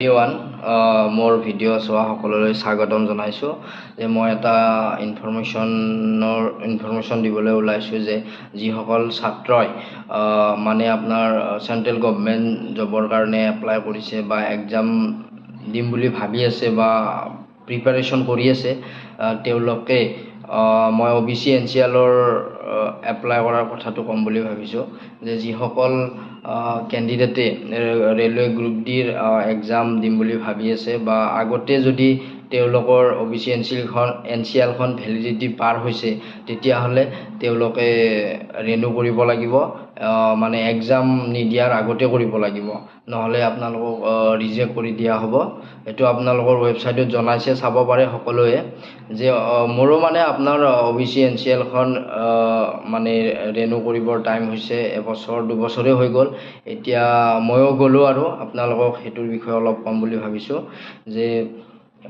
everyone মোৰ video' চোৱা সকলোলৈ স্বাগতম জনাইছোঁ যে মই এটা ইনফৰমেশ্যন দিবলৈ ওলাইছোঁ যে যিসকল ছাত্ৰই মানে আপোনাৰ চেণ্ট্ৰেল গভৰ্ণমেণ্ট জবৰ কাৰণে এপ্লাই কৰিছে বা এক্সাম দিম বুলি ভাবি আছে বা প্ৰিপাৰেশ্যন কৰি আছে তেওঁলোকে মই OBC NCLৰ এপ্লাই কৰাৰ কথাটো ক'ম বুলি ভাবিছোঁ যে যিসকল কেণ্ডিডেটে ৰেলৱে গ্ৰুপ ডিৰ এক্সাম দিম বুলি ভাবি আছে বা আগতে যদি তেওঁলোকৰ OBC NCLখন ভেলিডিটি পাৰ হৈছে তেতিয়াহ'লে তেওঁলোকে ৰিনিউ কৰিব লাগিব মানে এক্সাম নিদিয়াৰ আগতে কৰিব লাগিব নহ'লে আপোনালোকক ৰিজেক্ট কৰি দিয়া হ'ব এইটো আপোনালোকৰ ৱেবছাইটত জনাইছে চাব পাৰে সকলোৱে যে মোৰো মানে আপোনাৰ OBC NCLখন মানে ৰিনিউ কৰিবৰ টাইম হৈছে এবছৰ দুবছৰে হৈ গ'ল এতিয়া ময়ো গ'লোঁ আৰু আপোনালোকক সেইটোৰ বিষয়ে অলপ ক'ম বুলি ভাবিছোঁ যে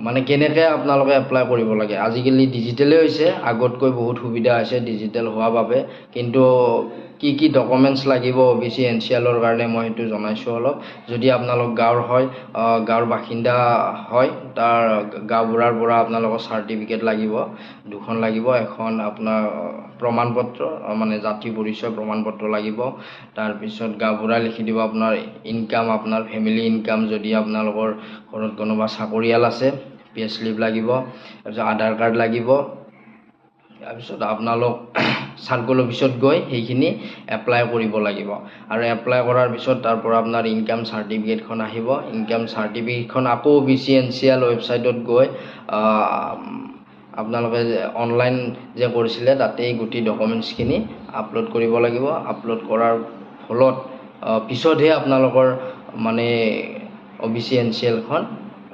মানে কেনেকৈ আপোনালোকে এপ্লাই কৰিব লাগে আজিকালি ডিজিটেলেই হৈছে আগতকৈ বহুত সুবিধা হৈছে ডিজিটেল হোৱাৰ বাবে কিন্তু কি ডকুমেণ্টছ লাগিব OBC NCLৰ কাৰণে মই সেইটো জনাইছোঁ অলপ যদি আপোনালোক গাঁৱৰ হয় গাঁৱৰ বাসিন্দা হয় তাৰ গাঁওবুঢ়াৰ পৰা আপোনালোকৰ চাৰ্টিফিকেট লাগিব দুখন লাগিব এখন আপোনাৰ প্ৰমাণপত্ৰ মানে জাতি পৰিচয় প্ৰমাণপত্ৰ লাগিব তাৰপিছত গাঁওবুঢ়াই লিখি দিব আপোনাৰ ইনকাম আপোনাৰ ফেমিলি ইনকাম যদি আপোনালোকৰ ঘৰত কোনোবা চাকৰিয়াল আছে পে স্লিপ লাগিব তাৰপিছত আধাৰ কাৰ্ড লাগিব তাৰপিছত আপোনালোক চাৰ্কল অফিচত গৈ সেইখিনি এপ্লাই কৰিব লাগিব আৰু এপ্লাই কৰাৰ পিছত তাৰ পৰা আপোনাৰ ইনকাম চাৰ্টিফিকেটখন আহিব ইনকাম চাৰ্টিফিকেটখন আকৌ OBC NCL ৱেবছাইটত গৈ আপোনালোকে অনলাইন যে কৰিছিলে তাতেই গোটেই ডকুমেণ্টছখিনি আপলোড কৰিব লাগিব আপলোড কৰাৰ ফলত পিছতহে আপোনালোকৰ মানে OBC NCLখন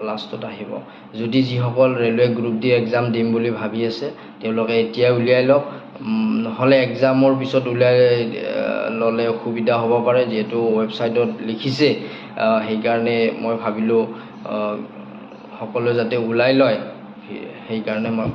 লাষ্টত আহিব যদি যিসকল ৰেলৱে গ্ৰুপ ডি এক্সাম দিম বুলি ভাবি আছে তেওঁলোকে এতিয়া উলিয়াই লওক নহ'লে এক্সামৰ পিছত উলিয়াই ল'লে অসুবিধা হ'ব পাৰে যিহেতু ৱেবছাইটত লিখিছে সেইকাৰণে মই ভাবিলোঁ সকলোৱে যাতে ওলাই লয় সেইকাৰণে মই